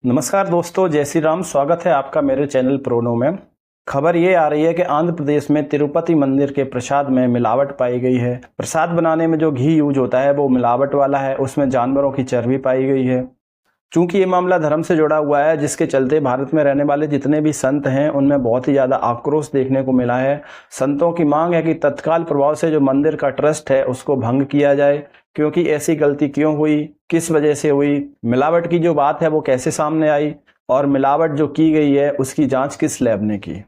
नमस्कार दोस्तों, जय श्री राम। स्वागत है आपका मेरे चैनल प्रोनो में। खबर ये आ रही है कि आंध्र प्रदेश में तिरुपति मंदिर के प्रसाद में मिलावट पाई गई है। प्रसाद बनाने में जो घी यूज होता है वो मिलावट वाला है, उसमें जानवरों की चर्बी पाई गई है। चूंकि ये मामला धर्म से जुड़ा हुआ है, जिसके चलते भारत में रहने वाले जितने भी संत हैं उनमें बहुत ही ज्यादा आक्रोश देखने को मिला है। संतों की मांग है कि तत्काल प्रभाव से जो मंदिर का ट्रस्ट है उसको भंग किया जाए, क्योंकि ऐसी गलती क्यों हुई, किस वजह से हुई, मिलावट की जो बात है वो कैसे सामने आई और मिलावट जो की गई है उसकी जांच किस लैब ने की।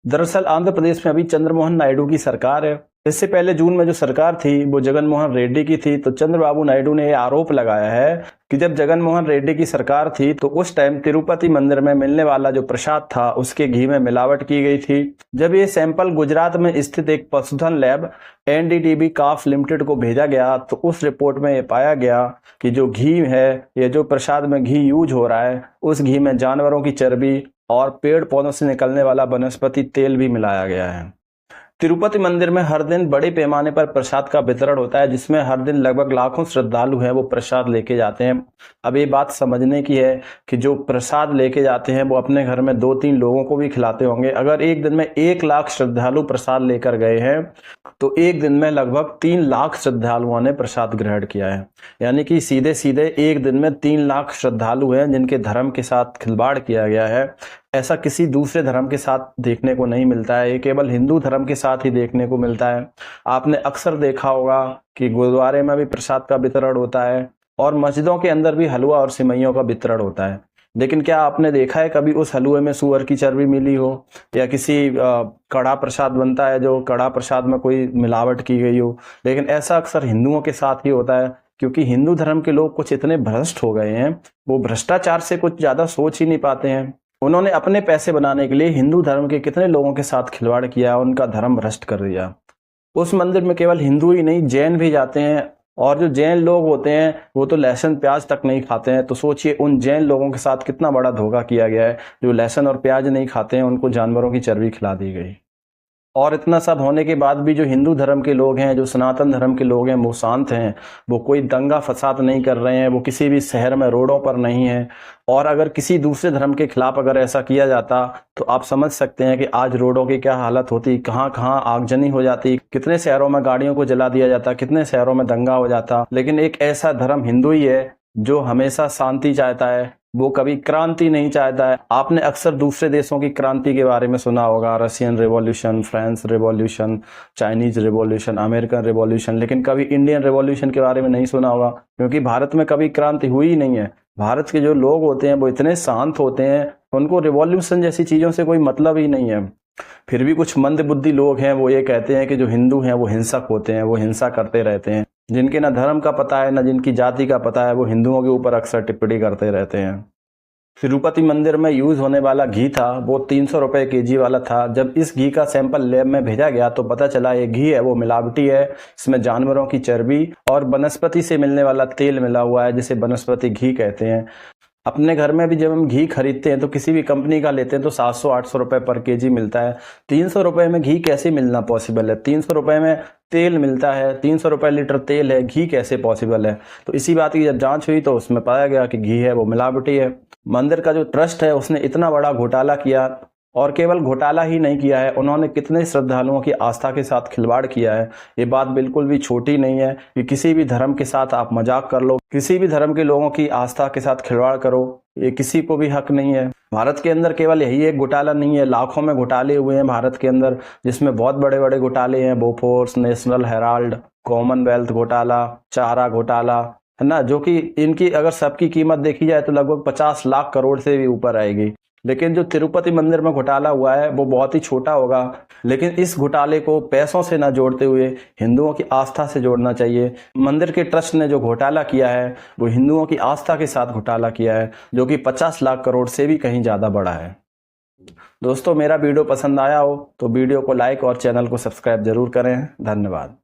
दरअसल आंध्र प्रदेश में अभी चंद्रमोहन नायडू की सरकार है। इससे पहले जून में जो सरकार थी वो जगनमोहन रेड्डी की थी। तो चंद्रबाबू नायडू ने यह आरोप लगाया है कि जब जगनमोहन रेड्डी की सरकार थी तो उस टाइम तिरुपति मंदिर में मिलने वाला जो प्रसाद था उसके घी में मिलावट की गई थी। जब ये सैंपल गुजरात में स्थित एक पशुधन लैब NDDB काफ लिमिटेड को भेजा गया तो उस रिपोर्ट में ये पाया गया कि जो घी है, ये जो प्रसाद में घी यूज हो रहा है, उस घी में जानवरों की चर्बी और पेड़ पौधों से निकलने वाला वनस्पति तेल भी मिलाया गया है। तिरुपति मंदिर में हर दिन बड़े पैमाने पर प्रसाद का वितरण होता है, जिसमें हर दिन लगभग लाखों श्रद्धालु हैं वो प्रसाद लेके जाते हैं। अब ये बात समझने की है कि जो प्रसाद लेके जाते हैं वो अपने घर में 2-3 लोगों को भी खिलाते होंगे। अगर एक दिन में 1 लाख श्रद्धालु प्रसाद लेकर गए हैं तो एक दिन में लगभग 3 लाख श्रद्धालुओं ने प्रसाद ग्रहण किया है। यानी कि सीधे सीधे एक दिन में 3 लाख श्रद्धालु हैं जिनके धर्म के साथ खिलवाड़ किया गया है। ऐसा किसी दूसरे धर्म के साथ देखने को नहीं मिलता है, ये केवल हिंदू धर्म के साथ ही देखने को मिलता है। आपने अक्सर देखा होगा कि गुरुद्वारे में भी प्रसाद का वितरण होता है और मस्जिदों के अंदर भी हलवा और सिमइयों का वितरण होता है। लेकिन क्या आपने देखा है कभी उस हलवे में सूअर की चर्बी मिली हो, या किसी कड़ा प्रसाद बनता है जो कड़ा प्रसाद में कोई मिलावट की गई हो? लेकिन ऐसा अक्सर हिंदुओं के साथ ही होता है, क्योंकि हिंदू धर्म के लोग कुछ इतने भ्रष्ट हो गए हैं, वो भ्रष्टाचार से कुछ ज्यादा सोच ही नहीं पाते हैं। उन्होंने अपने पैसे बनाने के लिए हिंदू धर्म के कितने लोगों के साथ खिलवाड़ किया, उनका धर्म भ्रष्ट कर दिया। उस मंदिर में केवल हिंदू ही नहीं, जैन भी जाते हैं, और जो जैन लोग होते हैं वो तो लहसुन प्याज तक नहीं खाते हैं। तो सोचिए उन जैन लोगों के साथ कितना बड़ा धोखा किया गया है। जो लहसुन और प्याज नहीं खाते हैं उनको जानवरों की चर्बी खिला दी गई। और इतना सब होने के बाद भी जो हिंदू धर्म के लोग हैं, जो सनातन धर्म के लोग हैं, वो शांत हैं, वो कोई दंगा फसाद नहीं कर रहे हैं, वो किसी भी शहर में रोडों पर नहीं है। और अगर किसी दूसरे धर्म के खिलाफ अगर ऐसा किया जाता तो आप समझ सकते हैं कि आज रोडों की क्या हालत होती, कहाँ कहाँ आगजनी हो जाती, कितने शहरों में गाड़ियों को जला दिया जाता, कितने शहरों में दंगा हो जाता। लेकिन एक ऐसा धर्म हिंदू ही है जो हमेशा शांति चाहता है, वो कभी क्रांति नहीं चाहता है। आपने अक्सर दूसरे देशों की क्रांति के बारे में सुना होगा, Russian revolution, France revolution, Chinese revolution, American revolution, लेकिन कभी इंडियन रिवॉल्यूशन के बारे में नहीं सुना होगा, क्योंकि भारत में कभी क्रांति हुई ही नहीं है। भारत के जो लोग होते हैं वो इतने शांत होते हैं, उनको रिवॉल्यूशन जैसी चीजों से कोई मतलब ही नहीं है। फिर भी कुछ मंदबुद्धि लोग हैं वो ये कहते हैं कि जो हिंदू हैं वो हिंसक होते हैं, वो हिंसा करते रहते हैं। जिनके ना धर्म का पता है ना जिनकी जाति का पता है, वो हिंदुओं के ऊपर अक्सर टिप्पणी करते रहते हैं। तिरुपति मंदिर में यूज होने वाला घी था वो 300 रुपए केजी वाला था। जब इस घी का सैंपल लैब में भेजा गया तो पता चला ये घी है वो मिलावटी है। इसमें जानवरों की चर्बी और वनस्पति से मिलने वाला तेल मिला हुआ है, जिसे वनस्पति घी कहते हैं। अपने घर में भी जब हम घी खरीदते हैं तो किसी भी कंपनी का लेते हैं तो 700-800 रुपए पर केजी मिलता है। 300 रुपए में घी कैसे मिलना पॉसिबल है? 300 रुपए में तेल मिलता है, 300 रुपए लीटर तेल है, घी कैसे पॉसिबल है? तो इसी बात की जब जांच हुई तो उसमें पाया गया कि घी है वो मिलावटी है। मंदिर का जो ट्रस्ट है उसने इतना बड़ा घोटाला किया, और केवल घोटाला ही नहीं किया है, उन्होंने कितने श्रद्धालुओं की आस्था के साथ खिलवाड़ किया है। ये बात बिल्कुल भी छोटी नहीं है कि किसी भी धर्म के साथ आप मजाक कर लो, किसी भी धर्म के लोगों की आस्था के साथ खिलवाड़ करो, ये किसी को भी हक नहीं है। भारत के अंदर केवल यही एक घोटाला नहीं है, लाखों में घोटाले हुए हैं भारत के अंदर, जिसमें बहुत बड़े बड़े घोटाले हैं। बोफोर्स, नेशनल हेराल्ड, कॉमनवेल्थ घोटाला, चारा घोटाला, है ना, जो कि इनकी अगर सबकी कीमत देखी जाए तो लगभग 50 लाख करोड़ से भी ऊपर आएगी। लेकिन जो तिरुपति मंदिर में घोटाला हुआ है वो बहुत ही छोटा होगा, लेकिन इस घोटाले को पैसों से ना जोड़ते हुए हिंदुओं की आस्था से जोड़ना चाहिए। मंदिर के ट्रस्ट ने जो घोटाला किया है वो हिंदुओं की आस्था के साथ घोटाला किया है, जो कि 50 लाख करोड़ से भी कहीं ज्यादा बड़ा है। दोस्तों, मेरा वीडियो पसंद आया हो तो वीडियो को लाइक और चैनल को सब्सक्राइब जरूर करें। धन्यवाद।